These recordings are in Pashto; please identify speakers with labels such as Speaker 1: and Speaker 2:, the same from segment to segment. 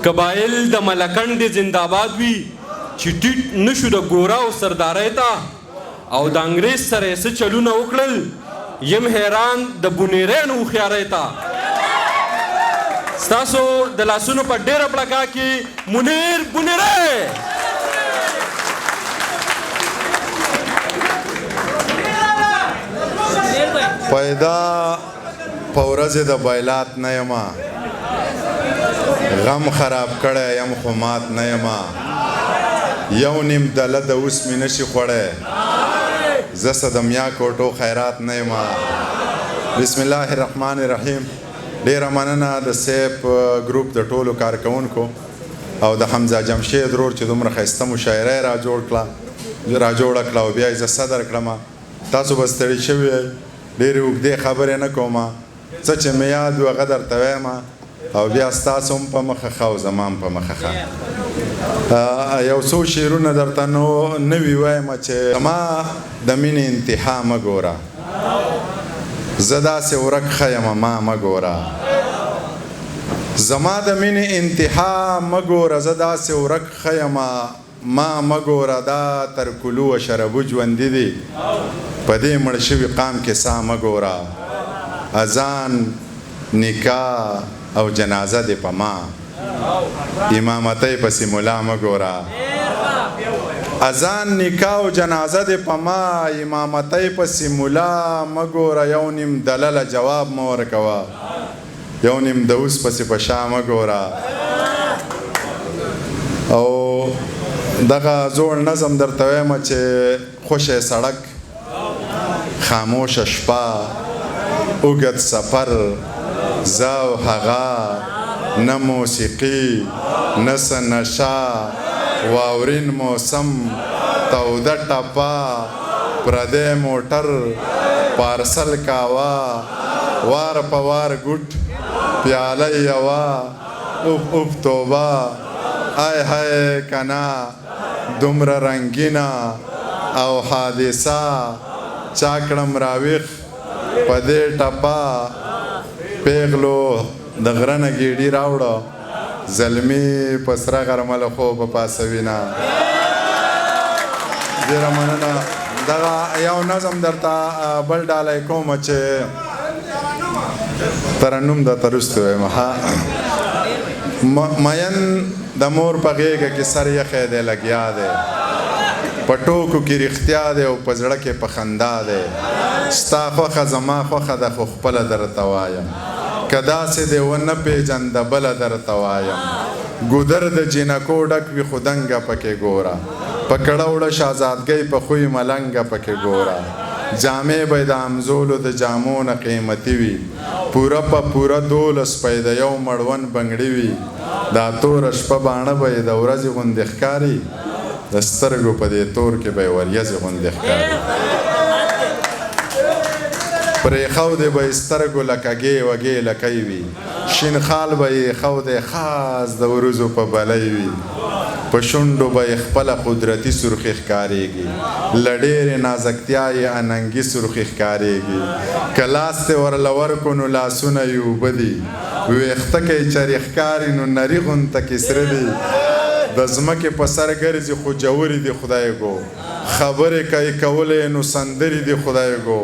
Speaker 1: قبایل د ملکنډې زنده‌باد وي چې ټیټ نشو د ګورا او سردارۍ ته او د انګریز سره یې څه چلونه وکړل یم حیران د بونیرانو هوښیارۍ ته ستاسو د لاسونو په ډېره پړکا کې منیر بونیری
Speaker 2: پیدا په ورځې د بایلات نه یمه غم خراب کړی یم خو مات نه یمه یو نیم دله د اوس مې نشي خوړی زه څه د میا کوټو خیرات نه یمه بسم الله الرحمن الرحیم ډېره مننه د سیف ګروپ د ټولو کارکوونکو او د حمزه جمشید ورور چې دومره ښایسته مشاعره یې را جوړه کړه او بیا یې زه صدر کړمه تاسو به ستړي شوي ډېرې اوږدې خبرې نه کومه څه چې مې یاد وي هغه درته ویمه او بیا ستاسو هم په مخه ښه او زما هم په مخه ښه یو څو شعرونه درته نوي ویمه چې زما د مینې انتها مه ګوره زه داسې ورک ښه یم ما مه ګوره زما د مینې انتها مه ګوره زه داسې ورک ښه یم ما مه ګوره دا تر کلو و شربو ژوندي دي په دې مړ شوي قام کې سا مه ګوره اذان نکاح او جنازه دې په ما امامتۍ پسې ملا مه ګوره اذان نکاح او جنازه دې په ما امامتۍ پسې ملا مه ګوره یو نیم دلله جواب مه ورکوه یو نیم د اوس پسې په شا مه ګوره او دغه زوړ نظم درته ویمه چې خوشی سړک خاموشه شپه اوږد سفر زه او هغه نه موسیقي نه څه نشه واورین موسم توده ټپه پردی موټر پارسل کاوه وار په وار ګوټ پیاله یوه اوف اوف توبه ای های کنا دومره رنګینه او حادثه چا کړم راویښ په دې ټپه پیغلو د غره نه ګیډي راوړه زلمي په سره غرمله خوب پاسوینه ډېره مننه دغه یو نظم درته بل ډالی کومه چې ترنم درته وروسته وایم مین د مور په غېږه کې سر یخی دی لګیا دی په ټوکو کې رښتیا دی او په زړه کې په خندا دی ستا خوښه زما خوښه ده خو خپله درته وایم که داسې دی ونه پېژنده بله درته وایم ګودر د جینکو ډک وي خو دنګه پکې ګوره په کړه وړه شهزادګۍ په خوی ملنګه پکې ګوره جامې به د امزولو د جامو نه قیمتي وي پوره په پوره 12 پی د یو مړون بنګړي وي دا توره شپه باڼه به یې د ورځې غوندې ښکاري د سترګو په دې تور کې به یې وریځې غوندې ښکاري پرېښودې به یې سترګو لکه ګې وګې لکۍ وي شین خال به یې ښودې خاص د وروځو په بلۍ وي په شونډو به یې خپله قدرتي سرخي ښکارېږي له ډېرې نازکتیا یې اننګي سرخي ښکارېږي که لاس دې ورله ورکو نو لاسونه یې اوبه دي ویښته که یې چرې ښکاري نو نري غونته کې سره دي د ځمکې په سر ګرځي خو جوړې دي خدای ګو خبرې کوي کولی نو سندرې دي خدای ګو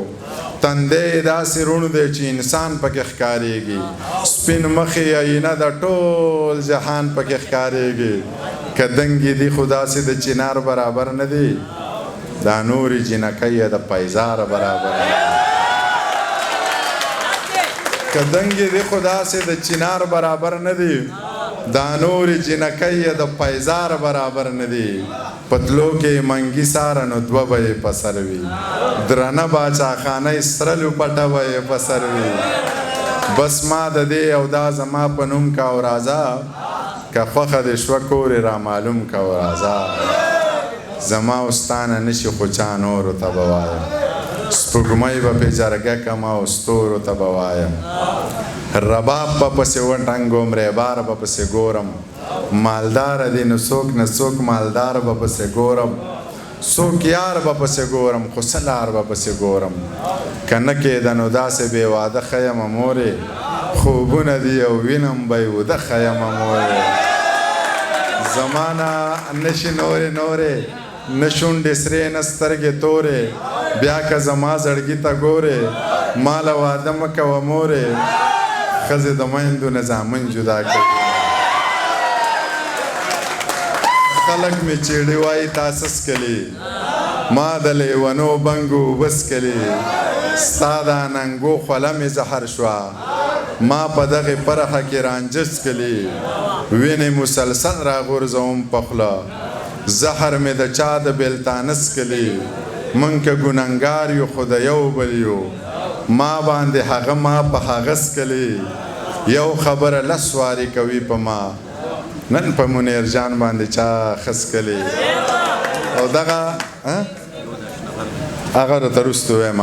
Speaker 2: تندی یې داسې روڼ دی چې انسان پکې ښکارېږي سپین مخې آینه د ټول جهان پکې ښکارېږي که دنګې دي خو داسې د چنار برابر نه دي دا نورې جینکۍ یې د پیزار برابر نه دي که دنګې دي خو داسې د چنار برابر نه دي دا نورې جینکۍ یې د پیزار برابر نه دي پتلو کې منګي ساره نو دوه به یې په سر وي درنه باچاخانۍ سره لوپټه به یې په سر وي بس ما د دې او دا زما په نوم کا او راځه که خوښه دې شوه کور یې رامعلوم کا او راځه زما اوستانه نشي خو چا نورو ته به وایم سپوږمۍ به پې جرګه کړم او ستورو ته به وایم رباب به پسې وټنګوم ریبار به پسې ګورم مالدار دی نو څوک نه څوک مالدار به پسې ګورم څوک یار به پسې ګورم خو څه لار به پسې ګورم که نه کېده نو داسې بې واده ښه یمه مورې خوبونه دي او وینم به یې وده ښه یمه مورې زمانہ نشي نورې نه شونډې سرې نه سترګې تورې بیا که زما زړګي ته ګورې ماله واده مه کوه مورې ښځې د میندو نه زامن جدا کوي خلک مې چیړې وایي تاسو څکلي ما د لیونو بنګو وبس کلي ستا د اننګو خوله مې زهر شوه ما په دغې پرخه کې رانجس کلي وینې مسلسل راغورځوم په خوله زهر مې د چا د بېلتانه څکلي موږ که ګنهګار یو خو د یو بل یو ما باندې هغه ما په هغه څکلي یو خبره لس وارې کوي په ما نن په منیر جان باندې چا ښه څکلي او دغه هغه راته وروسته وایم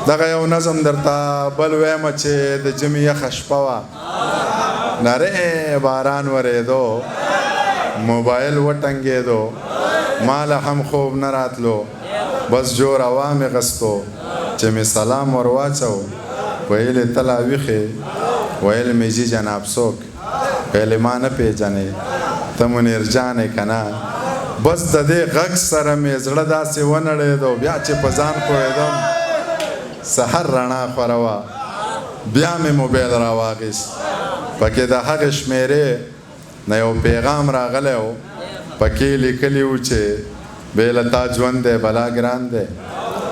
Speaker 2: دغه یو نظم درته بل وایم چې د ژمي یخه شپه وه نری باران ورېدو موبایل وټنګېدو ما له هم خوب نه راتلو بس جور هوا مې غستو چې مې سلام ور واچو ویلې ته لا ویښې ویل مې جي جناب څوک ویلې ما نه پېژنې ته منیر جان یې که نه بس د دې غږ سره مې زړه داسې ونړېدو بیا چې په ځان پوهېدم سحر رڼا خوره وه بیا مې موبایل راواخیست پکې د هغې شمېرې نه یو پیغام راغلی و پکې لیکلي وو چې بې له تا ژوند دی بلا ګران دی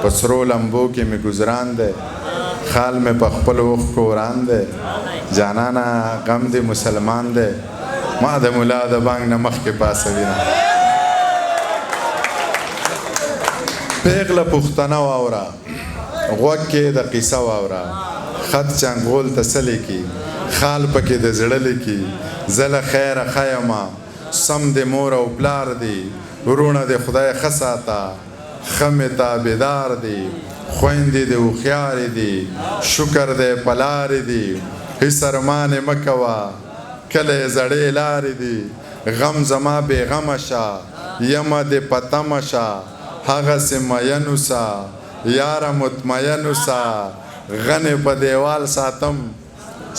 Speaker 2: په سرو لمبو کې مې ګزران دی خال مې په خپلو اوښکو وران دی جانانه غم دی مسلمان دی ما د ملا د بانګ نه مخکې پاسوینه پیغله پښتنه واوره غوږ کې د قیصه واوره خط چنګول ته څه لیکي خال پکې د زړه لیکي زه له خیره ښه یمه سم د مور او پلار دی وروڼه د خدای ښه ساته ښه مې تابعدار دی خویندې د هوښیارې دي شکر دی په لارې دي هېڅ ارمانې مه کوه کله یې زړې لارې دي غم زما بېغمه شه یمه دې په تمه شه هغسې مین اوسه یاره مطمئن اوسه غنې په دیوال ساتم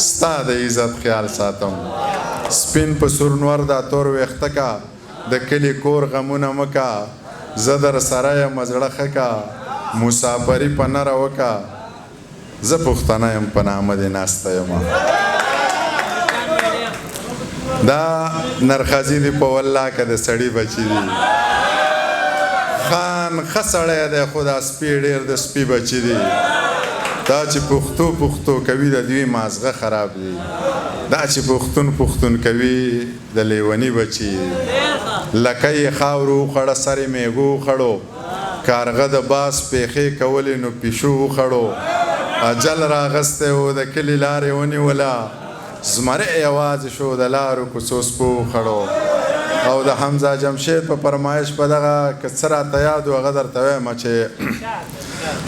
Speaker 2: ستا د عزت خیال ساتم سپین په سورنور دا تور ویښته کا د کلي کور غمونه مه کا زه در سره یم زړه ښه کا مسافري په نره وکه زه پښتنه یم په نامه دې ناسته یم دا نرخازي دي په والله که د سړي بچي دي خان ښه سړی دی خو دا سپي ډېر د سپي بچي دي دا چې پښتو کوي د دوی مازغه خراب دي دا چې پښتون کوي د لیوني بچي لکه یې خاورو وخړه سر یې میږو وخړو کارغه د باس پیښې کولې نو پیشو وخړو اجل راغستی و د کلي لارې ونیوله زمری یوازې شو د لارو کوڅو سپو وخړو او د حمزه جمشید په فرمایش په دغه که څه راته یاد و هغه درته وایم چې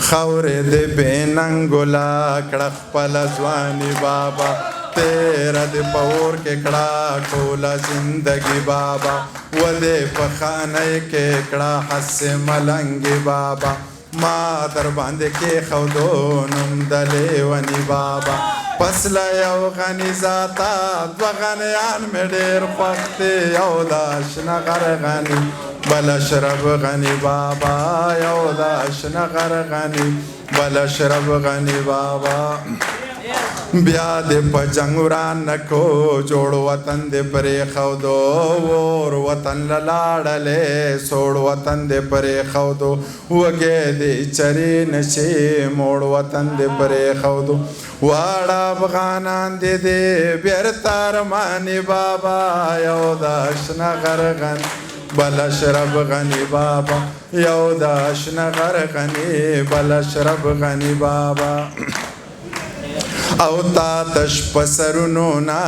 Speaker 2: خاورې دې بې ننګوله کړه خپله ځواني بابا تیره دې په اور کې کړه ټوله زندګي بابا و دې په خانۍ کې کړه هسې ملنګي بابا ما در باندې کېښودو نوم د لیوني بابا پس له یو غني ذاته دوه غنیان مې ډېر خوښ دي یو د شنه غر غني بل اشرف غني بابا یو د شنه غر غني بل اشرف غني بابا بیا دې په جنګ وران نکو جوړ وطن دې پرېښودو اور وطن له لاړلې سوړ وطن دې پرېښودو وږی دې چرې نشي موړ وطن دې پرېښودو واړه افغانان دې دې بېرته ارماني بابا یو د شنه غر غني بل اشرف غني بابا یو د شنه غر غني بل اشرف غني بابا او تا تش په سرونو نه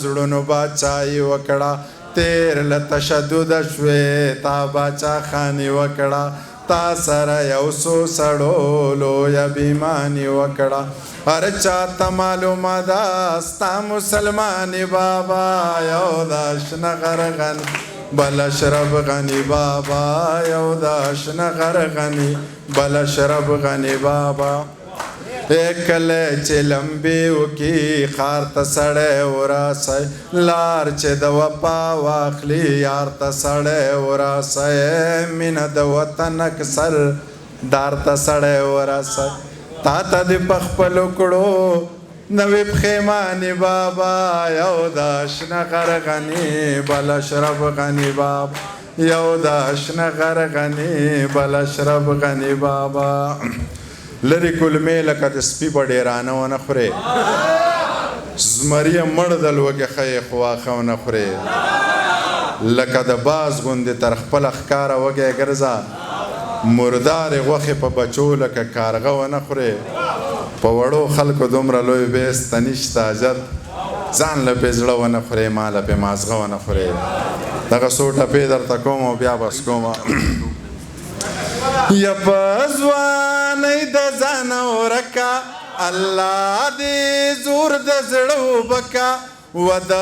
Speaker 2: زړونو باچایي وکړه تیر له تشدد شوې تا باچا خاني وکړه تا سره یو څو سړو لویه بېماني وکړه هر چاته معلومه ده ستا مسلماني بابا یو د شنه غر غني بل اشرف غني بابا یو د شنه غر غني بل اشرف غني بابا کله چې لمبې وکي ښار ته سړی وراسئ لار چې د وفا واخلي یار ته سړی وراسئ مینه د وطن اکثر دار ته سړی وراسئ تا ته د پخپلو کړو نوې پښیماني بابا یو د شنه غرغني بل اشرف غني بابا یو د شنه غرغني بل اشرف غني بابا لرې کلمې لکه د سپي په ډېرانه ونه خورې زمریه مړ د لوږې ښه خو واښه ونه خورې لکه د باز غوندې تر خپله ښکاره وږی ګرځه مردارې غوښې په بچو لکه کارغه ونه خورې په وړو خلکو دومره لوی بیس ته نشته حاجت ځان له پې زړه ونه خورې ما له پې مازغه ونه خورې دغه څو ټپې درته کوم او بیا بس کومه یا په ځوانۍ د ځانه ورکه الله دې زور د زړه وبکه و د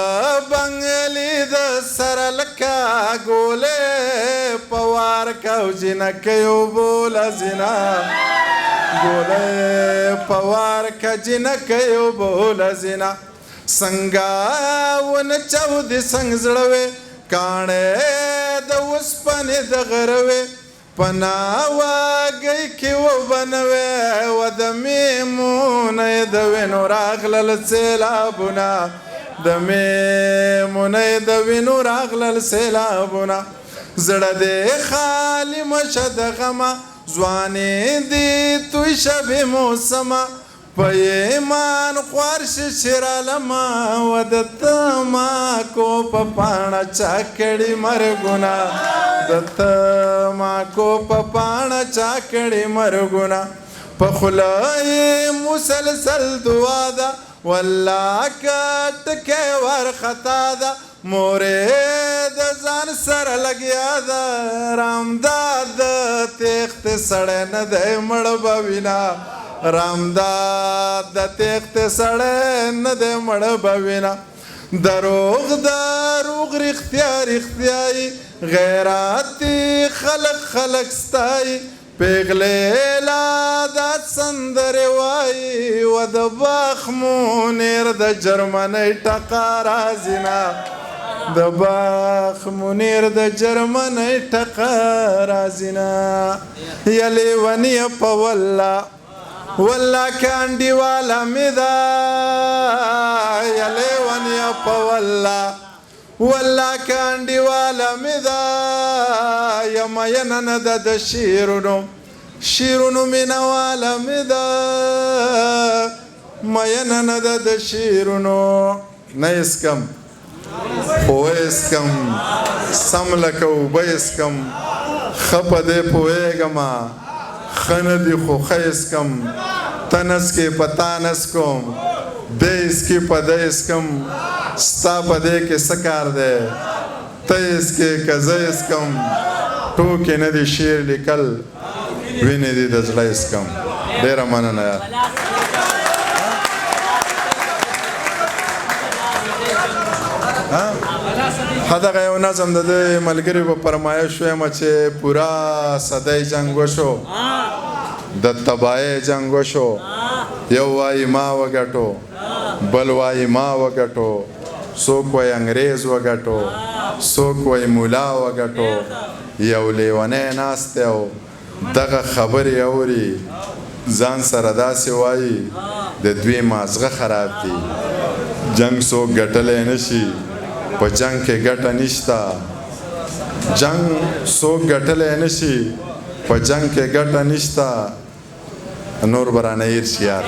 Speaker 2: بنګلي د سره لکه ګولې په وار که او جنکیو بوله زنا ګولې په وار که جنکیو بوله زنا څنګه ونچاودې څنګ زړه وې کاڼې د اوسپنې د غره وې پناواګۍ کې وبنوې و د میمونۍ د وینو راغلل سیلابونه د میمونۍ د وینو راغلل سیلابونه زړه دې خالي مشه د غمه ځوانې دې توی شبې موسمه په ایمان خوار شي شرالمه و د تماکو په پاڼه چا کړي مرګونه د تماکو په پاڼه چا کړي مرګونه په خوله یې مسلسل دعا ده والله که ټکی ورخطا ده مورې د ځان سره لګیا ده رامداد د تېښتې سړی نه دی مړ به وینا رامداد د تېښتې سړی نه دی مړ به وینا دروغ دروغ رښتیا رښتیایي غیراتي خلق خلق ستایي پیغلې لا دا سندرې وایي و د باغ منیر د جرمنۍ ټقه راځي نه د باغ منیر د جرمنۍ ټقه راځي نه یا لیونیه په والله والله کانډیواله مې ده یا لیونیه په والله والله کانډیواله مې ده یا مینه نه ده د شیرونو مینهواله مې ده مینه نه ده د شیرونو نه اسکم اوه اسکم سم لکه اوبه اسکم ښه په دې پوهېږمه ښه نه دي خو ښه اسکم تنس کې په تانس کوم دی اسکي په دی اسکم ستا په دې کې څه کار دی ته اسکې که زه اسکم ټوکې نه دي شعر لیکل وینې دي د زړه اسکم ډېره مننه یار دغه یو نظم د دې ملګري په فرمایش ویمه چې پورا صدی جنګ وشو د تباهۍ جنګ وشو یو وایي ما وګټو بل وایي ما وګټو څوک وایي انګریز وګټو څوک وایي مولا وګټو یو لیونی ناست دی او دغه خبرې اوري ځان سره داسې وایي د دوی مازغه خراب دي جنګ څوک ګټلی نه شي په جنگ کې ګټه نشته جنگ څوک ګټلی نه شي په جنگ کې ګټه نشته نور به رانه هېر شي یار